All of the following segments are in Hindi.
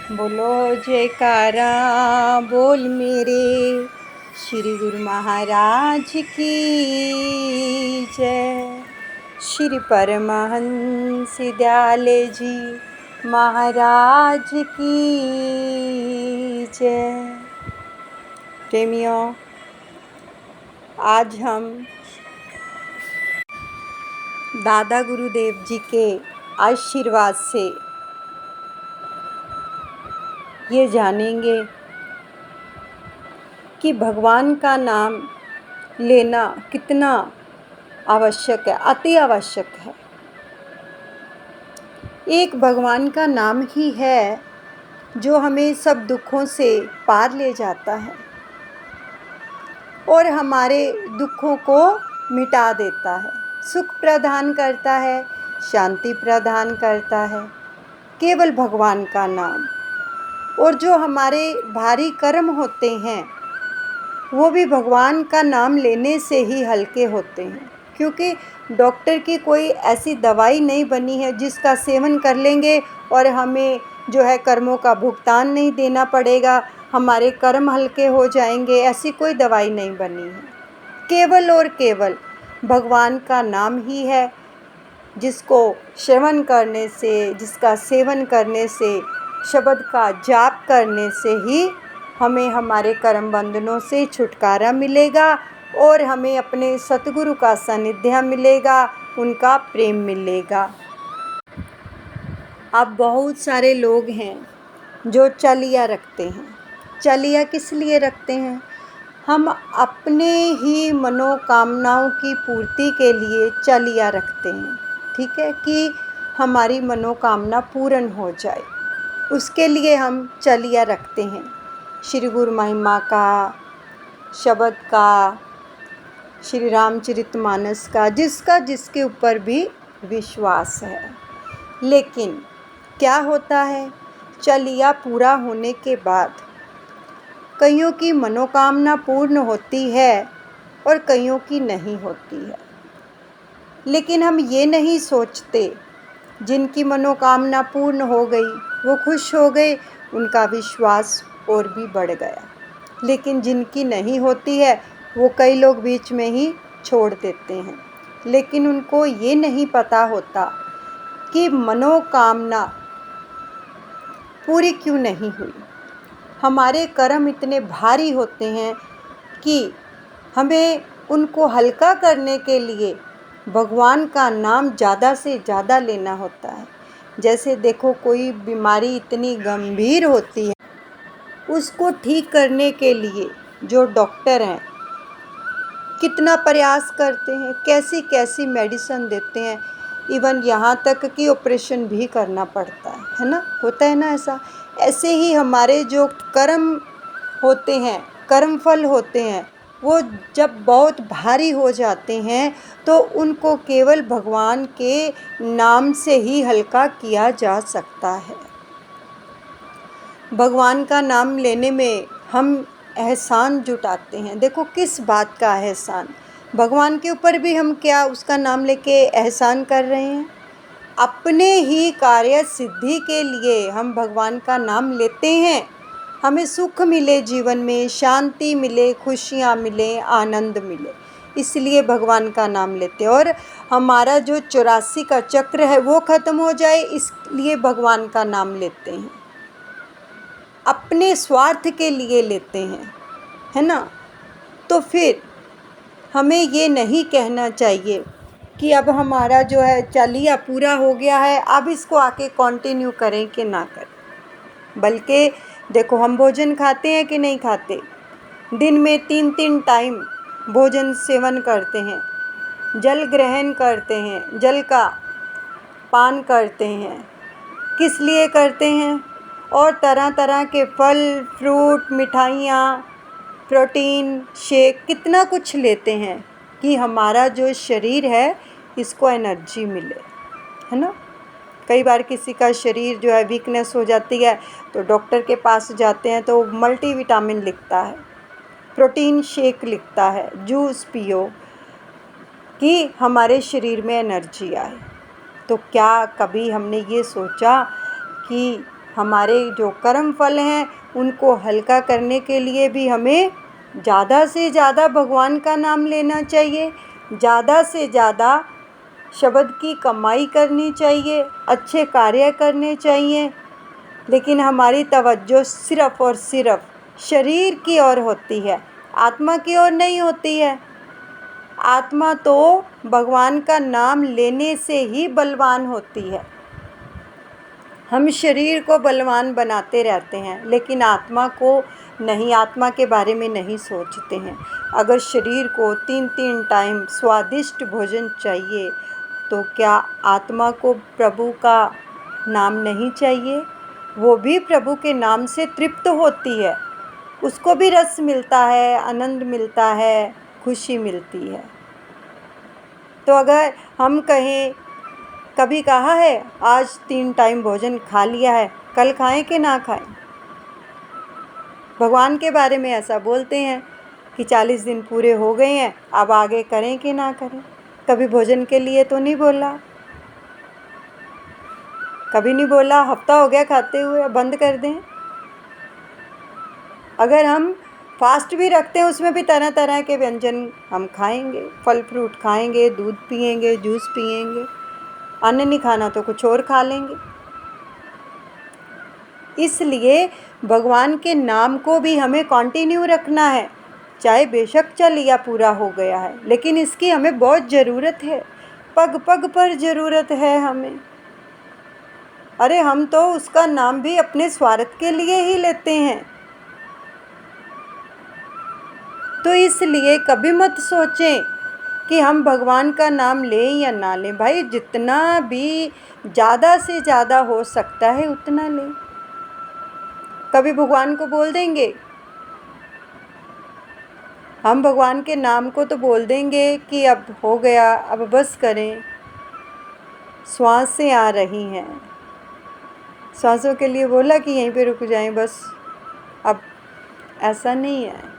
बोलो जयकारा बोल मेरे श्री गुरु महाराज की जय। श्री परमहंस दयाले जी महाराज की जय। प्रेमियों, आज हम दादा गुरुदेव जी के आशीर्वाद से ये जानेंगे कि भगवान का नाम लेना कितना आवश्यक है, अति आवश्यक है। एक भगवान का नाम ही है जो हमें सब दुखों से पार ले जाता है और हमारे दुखों को मिटा देता है, सुख प्रदान करता है, शांति प्रदान करता है। केवल भगवान का नाम। और जो हमारे भारी कर्म होते हैं वो भी भगवान का नाम लेने से ही हल्के होते हैं, क्योंकि डॉक्टर की कोई ऐसी दवाई नहीं बनी है जिसका सेवन कर लेंगे और हमें जो है कर्मों का भुगतान नहीं देना पड़ेगा, हमारे कर्म हल्के हो जाएंगे। ऐसी कोई दवाई नहीं बनी है। केवल और केवल भगवान का नाम ही है जिसको श्रवण करने से, जिसका सेवन करने से, शब्द का जाप करने से ही हमें हमारे कर्म बंधनों से छुटकारा मिलेगा और हमें अपने सतगुरु का सानिध्य मिलेगा, उनका प्रेम मिलेगा। अब बहुत सारे लोग हैं जो चलिया रखते हैं। चलिया किस लिए रखते हैं? हम अपने ही मनोकामनाओं की पूर्ति के लिए चलिया रखते हैं, ठीक है, कि हमारी मनोकामना पूर्ण हो जाए, उसके लिए हम चलिया रखते हैं। श्री गुरु महिमा का, शब्द का, श्री रामचरितमानस का, जिसका जिसके ऊपर भी विश्वास है। लेकिन क्या होता है, चलिया पूरा होने के बाद कईयों की मनोकामना पूर्ण होती है और कईयों की नहीं होती है। लेकिन हम ये नहीं सोचते, जिनकी मनोकामना पूर्ण हो गई वो खुश हो गए, उनका विश्वास और भी बढ़ गया। लेकिन जिनकी नहीं होती है वो कई लोग बीच में ही छोड़ देते हैं। लेकिन उनको ये नहीं पता होता कि मनोकामना पूरी क्यों नहीं हुई। हमारे कर्म इतने भारी होते हैं कि हमें उनको हल्का करने के लिए भगवान का नाम ज़्यादा से ज़्यादा लेना होता है। जैसे देखो, कोई बीमारी इतनी गंभीर होती है, उसको ठीक करने के लिए जो डॉक्टर हैं कितना प्रयास करते हैं, कैसी कैसी मेडिसिन देते हैं, इवन यहाँ तक कि ऑपरेशन भी करना पड़ता है ना, होता है ना ऐसा। ऐसे ही हमारे जो कर्म होते हैं, कर्मफल होते हैं, वो जब बहुत भारी हो जाते हैं तो उनको केवल भगवान के नाम से ही हल्का किया जा सकता है। भगवान का नाम लेने में हम एहसान जुटाते हैं। देखो किस बात का एहसान, भगवान के ऊपर भी हम क्या उसका नाम लेके एहसान कर रहे हैं? अपने ही कार्य सिद्धि के लिए हम भगवान का नाम लेते हैं, हमें सुख मिले, जीवन में शांति मिले, खुशियाँ मिले, आनंद मिले, इसलिए भगवान का नाम लेते हैं। और हमारा जो 84 का चक्र है वो ख़त्म हो जाए, इसलिए भगवान का नाम लेते हैं। अपने स्वार्थ के लिए लेते हैं, है ना। तो फिर हमें ये नहीं कहना चाहिए कि अब हमारा जो है चलिया पूरा हो गया है, अब इसको आके कंटिन्यू करें कि ना करें। बल्कि देखो, हम भोजन खाते हैं कि नहीं खाते, दिन में 3-3 टाइम भोजन सेवन करते हैं, जल ग्रहण करते हैं, जल का पान करते हैं। किस लिए करते हैं? और तरह तरह के फल, फ्रूट, मिठाइयाँ, प्रोटीन शेक, कितना कुछ लेते हैं कि हमारा जो शरीर है इसको एनर्जी मिले, है ना। कई बार किसी का शरीर जो है वीकनेस हो जाती है तो डॉक्टर के पास जाते हैं तो मल्टीविटामिन लिखता है, प्रोटीन शेक लिखता है, जूस पियो कि हमारे शरीर में एनर्जी आए। तो क्या कभी हमने ये सोचा कि हमारे जो कर्म फल हैं उनको हल्का करने के लिए भी हमें ज़्यादा से ज़्यादा भगवान का नाम लेना चाहिए, ज़्यादा से ज़्यादा शब्द की कमाई करनी चाहिए, अच्छे कार्य करने चाहिए। लेकिन हमारी तवज्जो सिर्फ़ और सिर्फ शरीर की ओर होती है, आत्मा की ओर नहीं होती है। आत्मा तो भगवान का नाम लेने से ही बलवान होती है। हम शरीर को बलवान बनाते रहते हैं लेकिन आत्मा को नहीं, आत्मा के बारे में नहीं सोचते हैं। अगर शरीर को 3-3 टाइम स्वादिष्ट भोजन चाहिए तो क्या आत्मा को प्रभु का नाम नहीं चाहिए? वो भी प्रभु के नाम से तृप्त होती है, उसको भी रस मिलता है, आनंद मिलता है, खुशी मिलती है। तो अगर हम कहें, कभी कहा है आज 3 टाइम भोजन खा लिया है, कल खाएं कि ना खाएं? भगवान के बारे में ऐसा बोलते हैं कि 40 दिन पूरे हो गए हैं, अब आगे करें कि ना करें। कभी भोजन के लिए तो नहीं बोला, कभी नहीं बोला हफ्ता हो गया खाते हुए, बंद कर दें। अगर हम फास्ट भी रखते हैं उसमें भी तरह तरह के व्यंजन हम खाएंगे, फल फ्रूट खाएंगे, दूध पिएंगे, जूस पिएंगे, अन्न नहीं खाना तो कुछ और खा लेंगे। इसलिए भगवान के नाम को भी हमें कंटिन्यू रखना है, चाहे बेशक चल लिया पूरा हो गया है, लेकिन इसकी हमें बहुत ज़रूरत है, पग पग पर ज़रूरत है हमें। अरे हम तो उसका नाम भी अपने स्वार्थ के लिए ही लेते हैं। तो इसलिए कभी मत सोचें कि हम भगवान का नाम लें या ना लें। भाई जितना भी ज़्यादा से ज़्यादा हो सकता है उतना लें। कभी भगवान को बोल देंगे, हम भगवान के नाम को तो बोल देंगे कि अब हो गया, अब बस करें, श्वासें आ रही हैं, श्वासों के लिए बोला कि यहीं पे रुक जाएं बस। अब ऐसा नहीं है।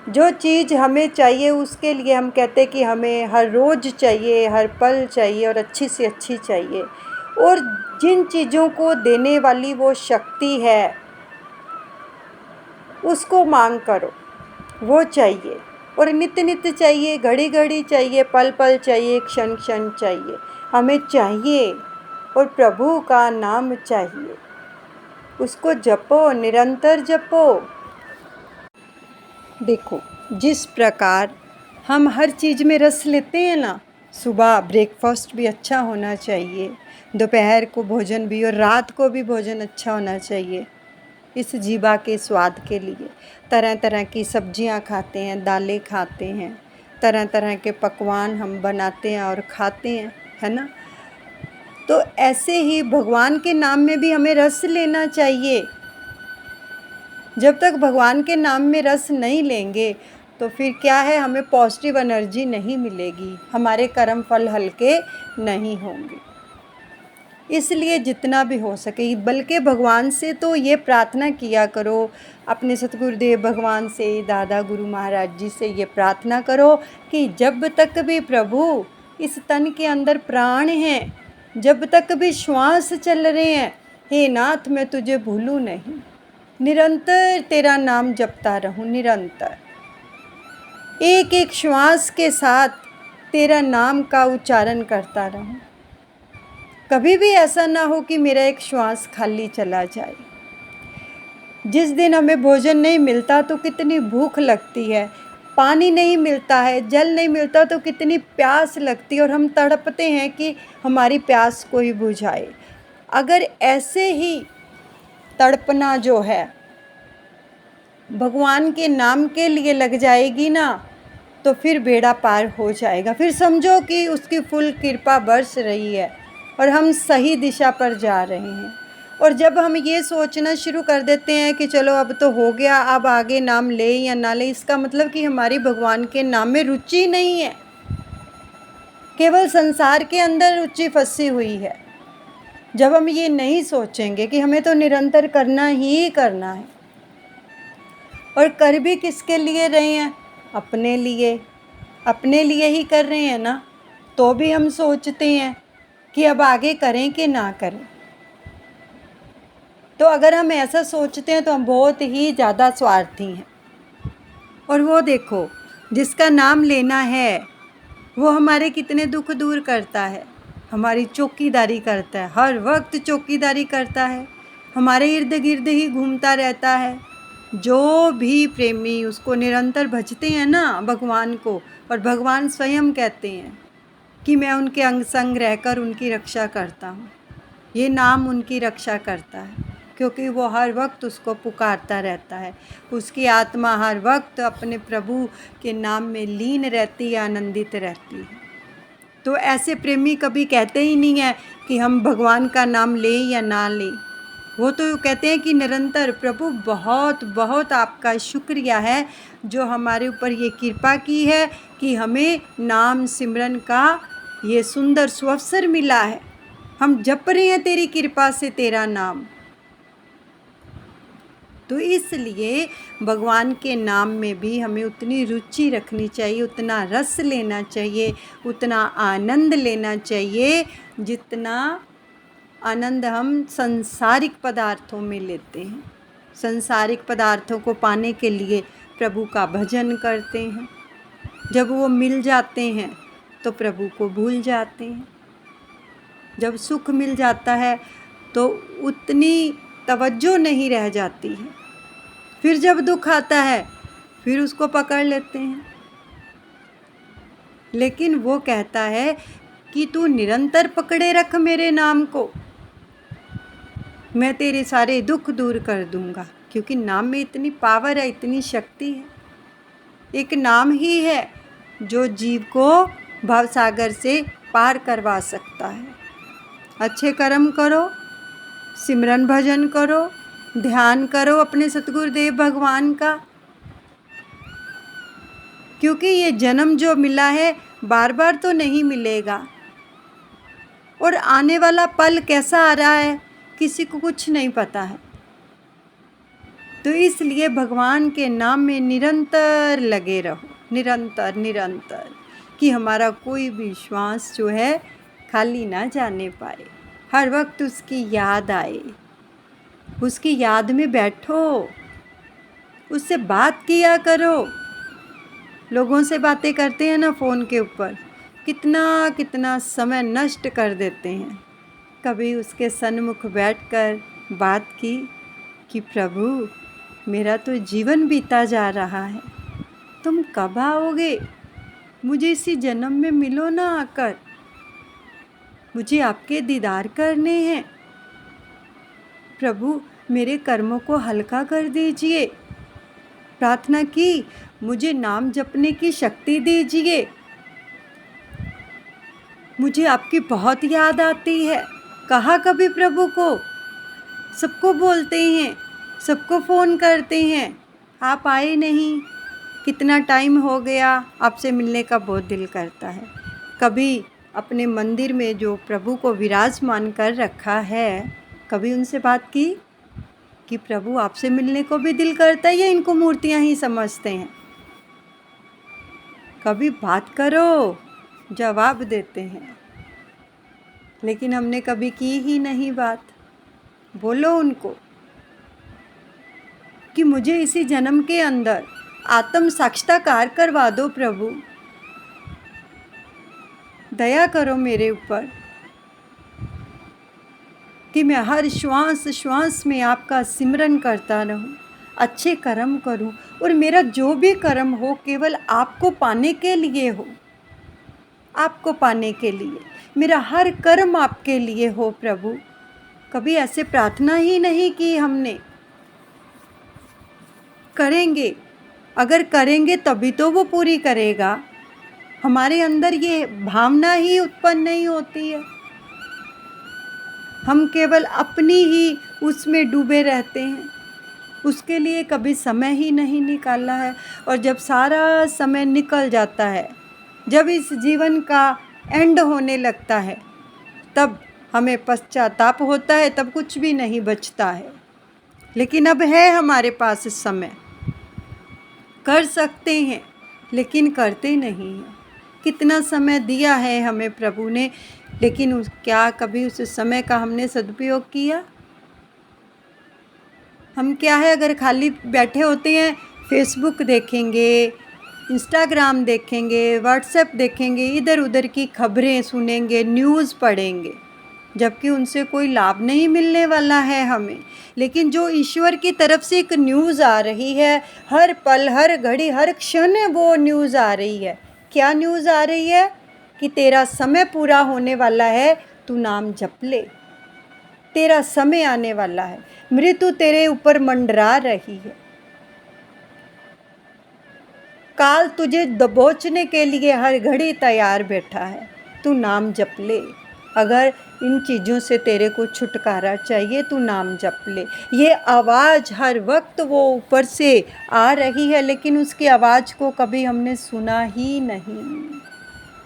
जो चीज़ हमें चाहिए उसके लिए हम कहते हैं कि हमें हर रोज़ चाहिए, हर पल चाहिए और अच्छी से अच्छी चाहिए। और जिन चीज़ों को देने वाली वो शक्ति है उसको मांग करो, वो चाहिए। और नित्य नित्य चाहिए, घड़ी घड़ी चाहिए, पल पल चाहिए, क्षण क्षण चाहिए, हमें चाहिए। और प्रभु का नाम चाहिए, उसको जपो, निरंतर जपो। देखो जिस प्रकार हम हर चीज़ में रस लेते हैं ना, सुबह ब्रेकफास्ट भी अच्छा होना चाहिए, दोपहर को भोजन भी और रात को भी भोजन अच्छा होना चाहिए। इस जीवा के स्वाद के लिए तरह तरह की सब्जियां खाते हैं, दालें खाते हैं, तरह तरह के पकवान हम बनाते हैं और खाते हैं, है ना। तो ऐसे ही भगवान के नाम में भी हमें रस लेना चाहिए। जब तक भगवान के नाम में रस नहीं लेंगे तो फिर क्या है, हमें पॉजिटिव एनर्जी नहीं मिलेगी, हमारे कर्म फल हल्के नहीं होंगे। इसलिए जितना भी हो सके, बल्कि भगवान से तो ये प्रार्थना किया करो, अपने सतगुरुदेव भगवान से, दादा गुरु महाराज जी से ये प्रार्थना करो कि जब तक भी प्रभु इस तन के अंदर प्राण हैं, जब तक भी श्वास चल रहे हैं, हे नाथ मैं तुझे भूलूं नहीं, निरंतर तेरा नाम जपता रहूं, निरंतर एक एक श्वास के साथ तेरा नाम का उच्चारण करता रहूं। कभी भी ऐसा ना हो कि मेरा एक श्वास खाली चला जाए। जिस दिन हमें भोजन नहीं मिलता तो कितनी भूख लगती है, पानी नहीं मिलता है, जल नहीं मिलता तो कितनी प्यास लगती है और हम तड़पते हैं कि हमारी प्यास कोई बुझाए। अगर ऐसे ही तड़पना जो है भगवान के नाम के लिए लग जाएगी ना, तो फिर बेड़ा पार हो जाएगा। फिर समझो कि उसकी फुल कृपा बरस रही है और हम सही दिशा पर जा रहे हैं। और जब हम ये सोचना शुरू कर देते हैं कि चलो अब तो हो गया, अब आगे नाम ले या ना ले, इसका मतलब कि हमारी भगवान के नाम में रुचि नहीं है, केवल संसार के अंदर रुचि फंसी हुई है। जब हम ये नहीं सोचेंगे कि हमें तो निरंतर करना ही करना है, और कर भी किसके लिए रहे हैं, अपने लिए, अपने लिए ही कर रहे हैं ना, तो भी हम सोचते हैं कि अब आगे करें कि ना करें। तो अगर हम ऐसा सोचते हैं तो हम बहुत ही ज़्यादा स्वार्थी हैं। और वो देखो, जिसका नाम लेना है वो हमारे कितने दुख दूर करता है, हमारी चौकीदारी करता है, हर वक्त चौकीदारी करता है, हमारे इर्द गिर्द ही घूमता रहता है। जो भी प्रेमी उसको निरंतर भजते हैं ना भगवान को, और भगवान स्वयं कहते हैं कि मैं उनके अंग संग रहकर उनकी रक्षा करता हूँ। ये नाम उनकी रक्षा करता है, क्योंकि वो हर वक्त उसको पुकारता रहता है। उसकी आत्मा हर वक्त अपने प्रभु के नाम में लीन रहती है, आनंदित रहती है। तो ऐसे प्रेमी कभी कहते ही नहीं है कि हम भगवान का नाम लें या ना लें। वो तो कहते हैं कि निरंतर प्रभु बहुत बहुत आपका शुक्रिया है जो हमारे ऊपर ये कृपा की है कि हमें नाम सिमरन का ये सुंदर सुअवसर मिला है। हम जप रहे हैं तेरी कृपा से तेरा नाम। तो इसलिए भगवान के नाम में भी हमें उतनी रुचि रखनी चाहिए, उतना रस लेना चाहिए, उतना आनंद लेना चाहिए जितना आनंद हम सांसारिक पदार्थों में लेते हैं। सांसारिक पदार्थों को पाने के लिए प्रभु का भजन करते हैं, जब वो मिल जाते हैं तो प्रभु को भूल जाते हैं। जब सुख मिल जाता है तो उतनी तवज्जो नहीं रह जाती है। फिर जब दुख आता है फिर उसको पकड़ लेते हैं। लेकिन वो कहता है कि तू निरंतर पकड़े रख मेरे नाम को, मैं तेरे सारे दुख दूर कर दूंगा। क्योंकि नाम में इतनी पावर है, इतनी शक्ति है। एक नाम ही है जो जीव को भवसागर से पार करवा सकता है। अच्छे कर्म करो, सिमरन भजन करो, ध्यान करो अपने सतगुरुदेव भगवान का, क्योंकि ये जन्म जो मिला है बार बार तो नहीं मिलेगा। और आने वाला पल कैसा आ रहा है किसी को कुछ नहीं पता है। तो इसलिए भगवान के नाम में निरंतर लगे रहो, निरंतर निरंतर, कि हमारा कोई भी श्वास जो है खाली ना जाने पाए। हर वक्त उसकी याद आए, उसकी याद में बैठो, उससे बात किया करो। लोगों से बातें करते हैं ना फ़ोन के ऊपर, कितना कितना समय नष्ट कर देते हैं। कभी उसके सन्मुख बैठकर बात की कि प्रभु मेरा तो जीवन बीता जा रहा है, तुम कब आओगे? मुझे इसी जन्म में मिलो ना आकर, मुझे आपके दीदार करने हैं। प्रभु मेरे कर्मों को हल्का कर दीजिए। प्रार्थना की मुझे नाम जपने की शक्ति दीजिए। मुझे आपकी बहुत याद आती है। कहा कभी प्रभु को, सबको बोलते हैं, सबको फ़ोन करते हैं, आप आए नहीं। कितना टाइम हो गया, आपसे मिलने का बहुत दिल करता है। कभी अपने मंदिर में जो प्रभु को विराजमान कर रखा है, कभी उनसे बात की कि प्रभु आपसे मिलने को भी दिल करता है या इनको मूर्तियां ही समझते हैं? कभी बात करो, जवाब देते हैं। लेकिन हमने कभी की ही नहीं बात। बोलो उनको कि मुझे इसी जन्म के अंदर आत्म साक्षात्कार करवा दो प्रभु, दया करो मेरे ऊपर कि मैं हर श्वास श्वास में आपका सिमरन करता रहूं, अच्छे कर्म करूं, और मेरा जो भी कर्म हो केवल आपको पाने के लिए हो, आपको पाने के लिए। मेरा हर कर्म आपके लिए हो प्रभु। कभी ऐसे प्रार्थना ही नहीं की हमने। करेंगे, अगर करेंगे तभी तो वो पूरी करेगा। हमारे अंदर ये भावना ही उत्पन्न नहीं होती है। हम केवल अपनी ही उसमें डूबे रहते हैं, उसके लिए कभी समय ही नहीं निकाला है। और जब सारा समय निकल जाता है, जब इस जीवन का एंड होने लगता है, तब हमें पश्चाताप होता है, तब कुछ भी नहीं बचता है। लेकिन अब है हमारे पास समय, कर सकते हैं, लेकिन करते नहीं हैं। कितना समय दिया है हमें प्रभु ने, लेकिन क्या कभी उस समय का हमने सदुपयोग किया? हम क्या है, अगर खाली बैठे होते हैं फेसबुक देखेंगे, इंस्टाग्राम देखेंगे, व्हाट्सएप देखेंगे, इधर उधर की खबरें सुनेंगे, न्यूज़ पढ़ेंगे, जबकि उनसे कोई लाभ नहीं मिलने वाला है हमें। लेकिन जो ईश्वर की तरफ से एक न्यूज़ आ रही है, हर पल, हर घड़ी, हर क्षण वो न्यूज़ आ रही है। क्या न्यूज़ आ रही है? कि तेरा समय पूरा होने वाला है, तू नाम जप ले। तेरा समय आने वाला है, मृत्यु तेरे ऊपर मंडरा रही है, काल तुझे दबोचने के लिए हर घड़ी तैयार बैठा है, तू नाम जप ले। अगर इन चीज़ों से तेरे को छुटकारा चाहिए, तू नाम जप ले। ये आवाज़ हर वक्त वो ऊपर से आ रही है, लेकिन उसकी आवाज़ को कभी हमने सुना ही नहीं,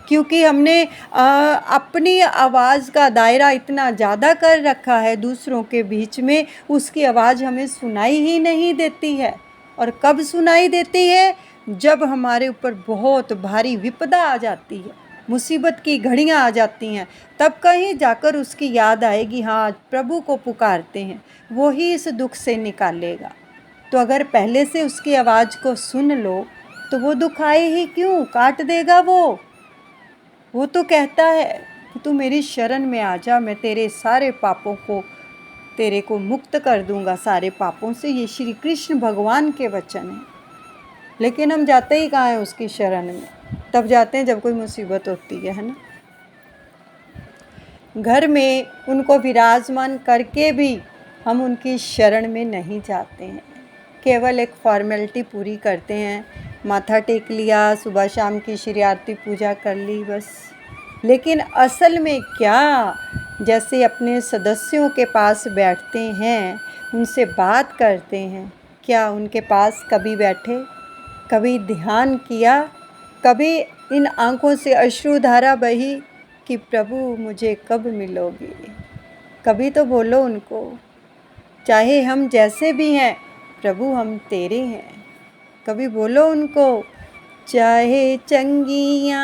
क्योंकि हमने अपनी आवाज़ का दायरा इतना ज़्यादा कर रखा है दूसरों के बीच में, उसकी आवाज़ हमें सुनाई ही नहीं देती है। और कब सुनाई देती है? जब हमारे ऊपर बहुत भारी विपदा आ जाती है, मुसीबत की घड़ियाँ आ जाती हैं, तब कहीं जाकर उसकी याद आएगी, हाँ प्रभु को पुकारते हैं, वो ही इस दुख से निकालेगा। तो अगर पहले से उसकी आवाज़ को सुन लो तो वो दुख आए ही क्यों, काट देगा वो तो कहता है कि तू मेरी शरण में आ जा, मैं तेरे सारे पापों को तेरे को मुक्त कर दूंगा, सारे पापों से। ये श्री कृष्ण भगवान के वचन हैं। लेकिन हम जाते ही कहाँ हैं उसकी शरण में? तब जाते हैं जब कोई मुसीबत होती है ना। घर में उनको विराजमान करके भी हम उनकी शरण में नहीं जाते हैं, केवल एक फॉर्मेलिटी पूरी करते हैं, माथा टेक लिया, सुबह शाम की श्री आरती पूजा कर ली, बस। लेकिन असल में क्या, जैसे अपने सदस्यों के पास बैठते हैं, उनसे बात करते हैं, क्या उनके पास कभी बैठे, कभी ध्यान किया, कभी इन आँखों से अश्रुधारा बही कि प्रभु मुझे कब मिलोगे? कभी तो बोलो उनको, चाहे हम जैसे भी हैं प्रभु हम तेरे हैं। कभी बोलो उनको, चाहे चंगियाँ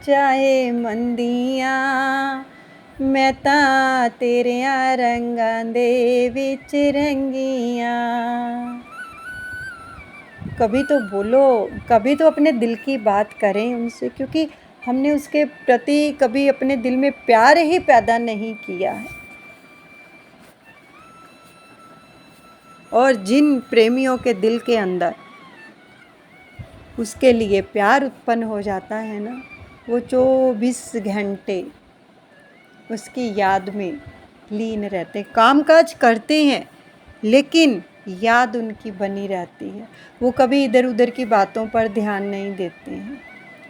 चाहे मंदियाँ, मैं ता तेरियां रंगां दे विच रंगियाँ। कभी तो बोलो, कभी तो अपने दिल की बात करें उनसे, क्योंकि हमने उसके प्रति कभी अपने दिल में प्यार ही पैदा नहीं किया है। और जिन प्रेमियों के दिल के अंदर उसके लिए प्यार उत्पन्न हो जाता है ना, वो 24 घंटे उसकी याद में लीन रहते, कामकाज करते हैं लेकिन याद उनकी बनी रहती है। वो कभी इधर उधर की बातों पर ध्यान नहीं देते हैं,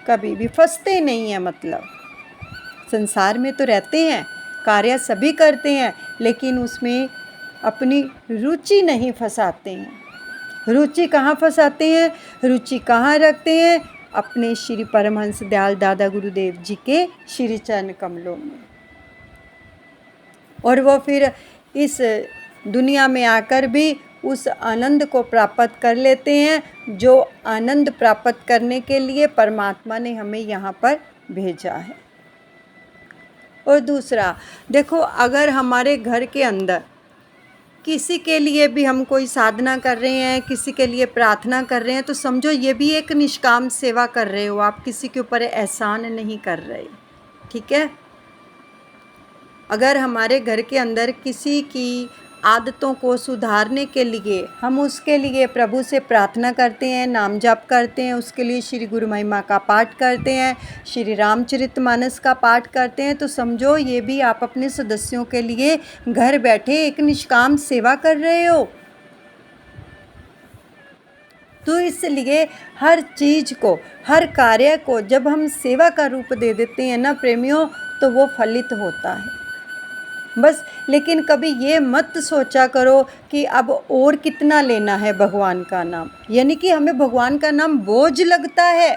कभी भी फंसते नहीं हैं। मतलब संसार में तो रहते हैं, कार्य सभी करते हैं, लेकिन उसमें अपनी रुचि नहीं फंसाते हैं। रुचि कहाँ फंसाते हैं? रुचि कहाँ रखते हैं? अपने श्री परमहंस दयाल दादा गुरुदेव जी के श्री चरण कमलों में। और वो फिर इस दुनिया में आकर भी उस आनंद को प्राप्त कर लेते हैं जो आनंद प्राप्त करने के लिए परमात्मा ने हमें यहाँ पर भेजा है। और दूसरा देखो, अगर हमारे घर के अंदर किसी के लिए भी हम कोई साधना कर रहे हैं, किसी के लिए प्रार्थना कर रहे हैं, तो समझो ये भी एक निष्काम सेवा कर रहे हो, आप किसी के ऊपर एहसान नहीं कर रहे, ठीक है। अगर हमारे घर के अंदर किसी की आदतों को सुधारने के लिए हम उसके लिए प्रभु से प्रार्थना करते हैं, नाम जाप करते हैं, उसके लिए श्री गुरु महिमा का पाठ करते हैं, श्री रामचरितमानस का पाठ करते हैं, तो समझो ये भी आप अपने सदस्यों के लिए घर बैठे एक निष्काम सेवा कर रहे हो। तो इसलिए हर चीज़ को, हर कार्य को जब हम सेवा का रूप दे देते हैं ना प्रेमियों, तो वो फलित होता है बस। लेकिन कभी ये मत सोचा करो कि अब और कितना लेना है भगवान का नाम, यानी कि हमें भगवान का नाम बोझ लगता है।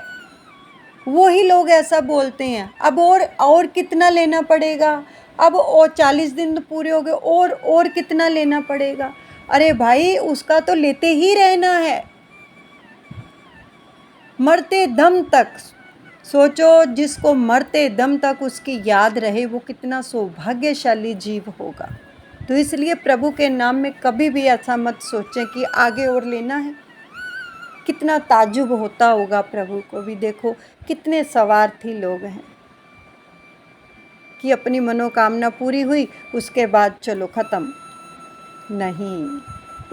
वो ही लोग ऐसा बोलते हैं, अब और कितना लेना पड़ेगा, अब और 40 दिन पूरे हो गए, और कितना लेना पड़ेगा। अरे भाई, उसका तो लेते ही रहना है मरते दम तक। सोचो, जिसको मरते दम तक उसकी याद रहे वो कितना सौभाग्यशाली जीव होगा। तो इसलिए प्रभु के नाम में कभी भी ऐसा मत सोचें कि आगे और लेना है। कितना ताज्जुब होता होगा प्रभु को भी, देखो कितने स्वार्थी लोग हैं कि अपनी मनोकामना पूरी हुई उसके बाद चलो ख़त्म। नहीं,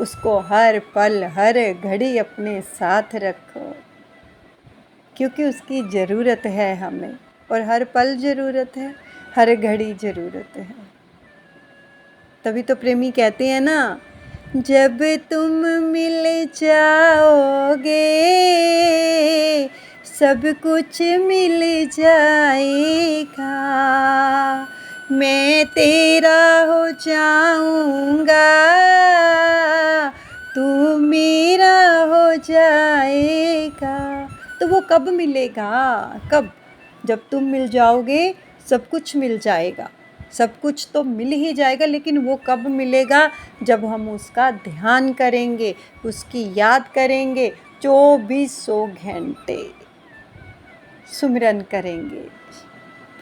उसको हर पल हर घड़ी अपने साथ रखो, क्योंकि उसकी ज़रूरत है हमें, और हर पल ज़रूरत है, हर घड़ी ज़रूरत है। तभी तो प्रेमी कहते हैं ना, जब तुम मिल जाओगे सब कुछ मिल जाएगा, मैं तेरा हो जाऊंगा तू मेरा हो जाएगा। तो वो कब मिलेगा? कब? जब तुम मिल जाओगे सब कुछ मिल जाएगा। सब कुछ तो मिल ही जाएगा, लेकिन वो कब मिलेगा? जब हम उसका ध्यान करेंगे, उसकी याद करेंगे, 24 घंटे सुमिरन करेंगे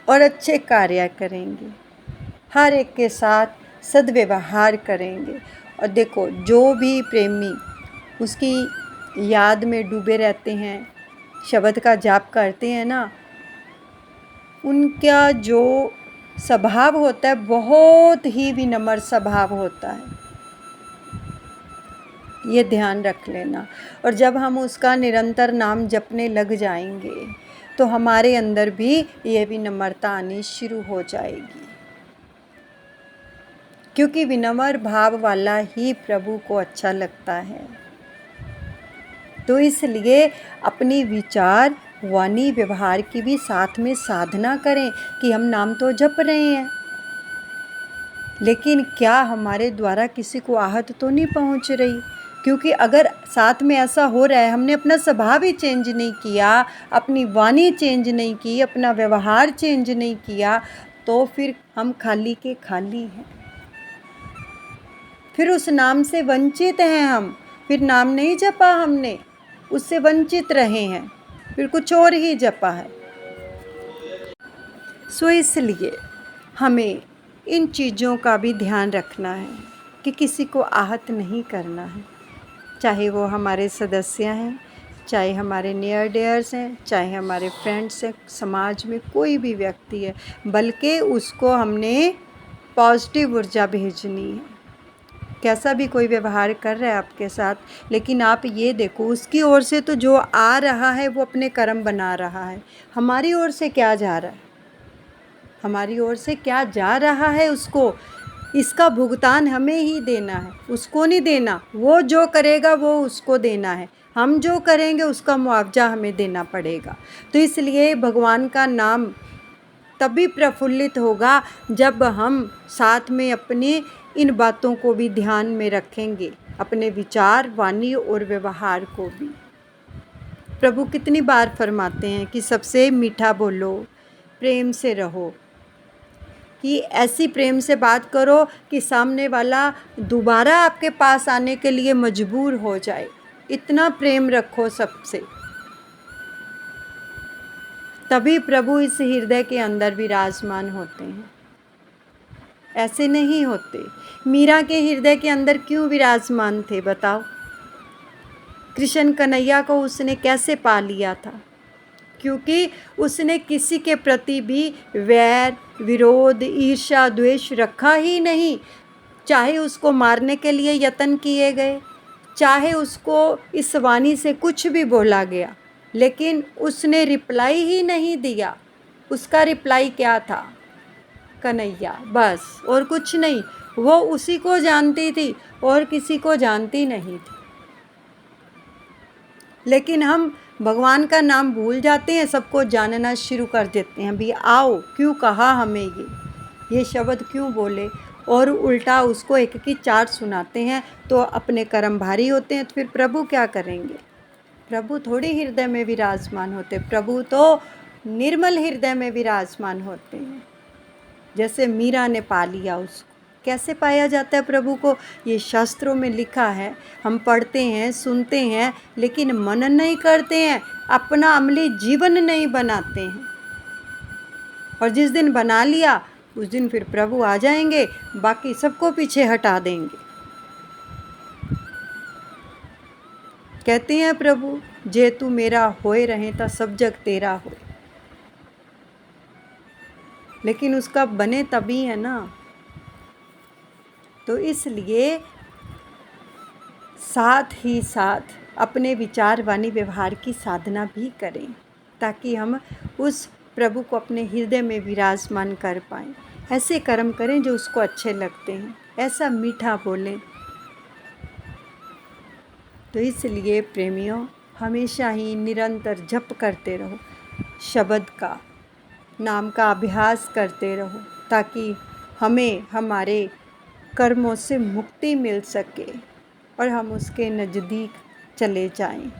और अच्छे कार्य करेंगे, हर एक के साथ सद्व्यवहार करेंगे। और देखो, जो भी प्रेमी उसकी याद में डूबे रहते हैं, शब्द का जाप करते हैं ना, उनका जो स्वभाव होता है बहुत ही विनम्र स्वभाव होता है, ये ध्यान रख लेना। और जब हम उसका निरंतर नाम जपने लग जाएंगे तो हमारे अंदर भी ये विनम्रता आनी शुरू हो जाएगी, क्योंकि विनम्र भाव वाला ही प्रभु को अच्छा लगता है। तो इसलिए अपनी विचार वाणी व्यवहार की भी साथ में साधना करें कि हम नाम तो जप रहे हैं, लेकिन क्या हमारे द्वारा किसी को आहत तो नहीं पहुंच रही? क्योंकि अगर साथ में ऐसा हो रहा है, हमने अपना स्वभाव ही चेंज नहीं किया, अपनी वाणी चेंज नहीं की, अपना व्यवहार चेंज नहीं किया, तो फिर हम खाली के खाली हैं। फिर उस नाम से वंचित हैं हम, फिर नाम नहीं जपा हमने, उससे वंचित रहे हैं, फिर कुछ और ही जपा है। सो इसलिए हमें इन चीज़ों का भी ध्यान रखना है कि किसी को आहत नहीं करना है, चाहे वो हमारे सदस्य हैं, चाहे हमारे नियर डियर्स हैं, चाहे हमारे फ्रेंड्स हैं, समाज में कोई भी व्यक्ति है, बल्कि उसको हमने पॉजिटिव ऊर्जा भेजनी है। कैसा भी कोई व्यवहार कर रहा है आपके साथ, लेकिन आप ये देखो उसकी ओर से तो जो आ रहा है वो अपने कर्म बना रहा है, हमारी ओर से क्या जा रहा है? हमारी ओर से क्या जा रहा है उसको, इसका भुगतान हमें ही देना है, उसको नहीं देना। वो जो करेगा वो उसको देना है, हम जो करेंगे उसका मुआवजा हमें देना पड़ेगा। तो इसलिए भगवान का नाम तभी प्रफुल्लित होगा जब हम साथ में अपने इन बातों को भी ध्यान में रखेंगे, अपने विचार वाणी और व्यवहार को भी। प्रभु कितनी बार फरमाते हैं कि सबसे मीठा बोलो, प्रेम से रहो, कि ऐसी प्रेम से बात करो कि सामने वाला दोबारा आपके पास आने के लिए मजबूर हो जाए। इतना प्रेम रखो सबसे, तभी प्रभु इस हृदय के अंदर विराजमान होते हैं, ऐसे नहीं होते। मीरा के हृदय के अंदर क्यों विराजमान थे बताओ? कृष्ण कन्हैया को उसने कैसे पा लिया था? क्योंकि उसने किसी के प्रति भी वैर विरोध ईर्ष्या द्वेष रखा ही नहीं। चाहे उसको मारने के लिए यत्न किए गए, चाहे उसको इस वाणी से कुछ भी बोला गया, लेकिन उसने रिप्लाई ही नहीं दिया। उसका रिप्लाई क्या था? कन्हैया, बस, और कुछ नहीं। वो उसी को जानती थी और किसी को जानती नहीं थी। लेकिन हम भगवान का नाम भूल जाते हैं, सबको जानना शुरू कर देते हैं। भी आओ, क्यों कहा हमें ये शब्द क्यों बोले, और उल्टा उसको एक की चार सुनाते हैं, तो अपने कर्म भारी होते हैं। तो फिर प्रभु क्या करेंगे? प्रभु थोड़ी हृदय में विराजमान होते, प्रभु तो निर्मल हृदय में विराजमान होते हैं। जैसे मीरा ने पा लिया उसको। कैसे पाया जाता है प्रभु को? ये शास्त्रों में लिखा है, हम पढ़ते हैं, सुनते हैं, लेकिन मनन नहीं करते हैं, अपना अमली जीवन नहीं बनाते हैं। और जिस दिन बना लिया उस दिन फिर प्रभु आ जाएंगे, बाकी सबको पीछे हटा देंगे। कहते हैं प्रभु, जे तू मेरा होए रहे ता सब जग तेरा हो। लेकिन उसका बने तभी है ना। तो इसलिए साथ ही साथ अपने विचार वाणी व्यवहार की साधना भी करें, ताकि हम उस प्रभु को अपने हृदय में विराजमान कर पाएं। ऐसे कर्म करें जो उसको अच्छे लगते हैं, ऐसा मीठा बोलें। तो इसलिए प्रेमियों, हमेशा ही निरंतर जप करते रहो, शब्द का, नाम का अभ्यास करते रहो, ताकि हमें हमारे कर्मों से मुक्ति मिल सके और हम उसके नज़दीक चले जाएं।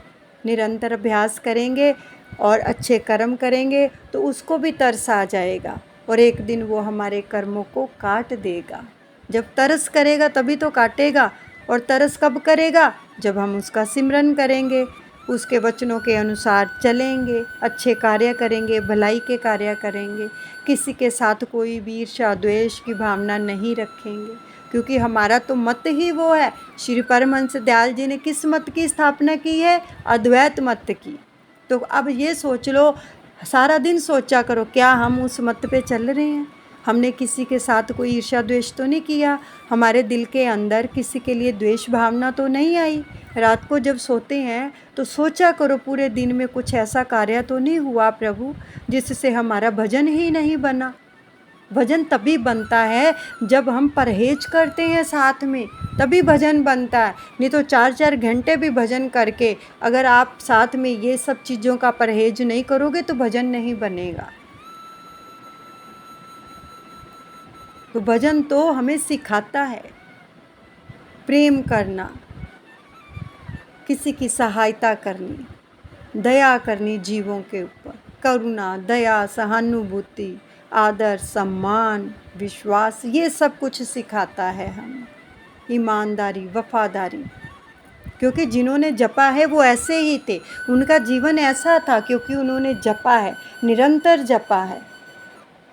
निरंतर अभ्यास करेंगे और अच्छे कर्म करेंगे तो उसको भी तरस आ जाएगा और एक दिन वो हमारे कर्मों को काट देगा। जब तरस करेगा तभी तो काटेगा। और तरस कब करेगा? जब हम उसका सिमरन करेंगे, उसके वचनों के अनुसार चलेंगे, अच्छे कार्य करेंगे, भलाई के कार्य करेंगे, किसी के साथ कोई भी ईर्ष्या द्वेष की भावना नहीं रखेंगे, क्योंकि हमारा तो मत ही वो है। श्री परमहंस दयाल जी ने किस मत की स्थापना की है? अद्वैत मत की। तो अब ये सोच लो, सारा दिन सोचा करो, क्या हम उस मत पे चल रहे हैं? हमने किसी के साथ कोई ईर्ष्या द्वेष तो नहीं किया, हमारे दिल के अंदर किसी के लिए द्वेष भावना तो नहीं आई। रात को जब सोते हैं तो सोचा करो, पूरे दिन में कुछ ऐसा कार्य तो नहीं हुआ प्रभु जिससे हमारा भजन ही नहीं बना। भजन तभी बनता है जब हम परहेज करते हैं साथ में, तभी भजन बनता है। नहीं तो 4-4 घंटे भी भजन करके अगर आप साथ में ये सब चीज़ों का परहेज नहीं करोगे तो भजन नहीं बनेगा। तो भजन तो हमें सिखाता है प्रेम करना, किसी की सहायता करनी, दया करनी जीवों के ऊपर, करुणा, दया, सहानुभूति, आदर, सम्मान, विश्वास, ये सब कुछ सिखाता है हमें। ईमानदारी, वफादारी, क्योंकि जिन्होंने जपा है वो ऐसे ही थे, उनका जीवन ऐसा था क्योंकि उन्होंने जपा है, निरंतर जपा है,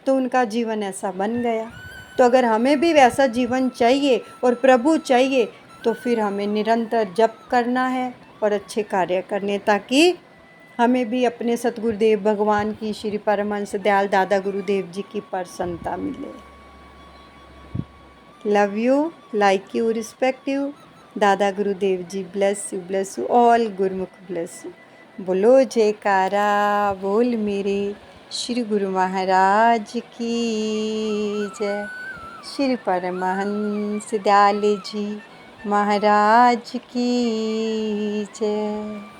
तो उनका जीवन ऐसा बन गया। तो अगर हमें भी वैसा जीवन चाहिए और प्रभु चाहिए तो फिर हमें निरंतर जप करना है और अच्छे कार्य करने, ताकि हमें भी अपने सतगुरुदेव भगवान की, श्री परमहंस दयाल दादा गुरुदेव जी की प्रसन्नता मिले। Love you, like you, respect you. Dada Gurudev ji bless you all, गुरुमुख ब्लेस यू। बोलो जयकारा बोल मेरे श्री गुरु महाराज की जय। श्री परमहंस दयाल जी महाराज की जय।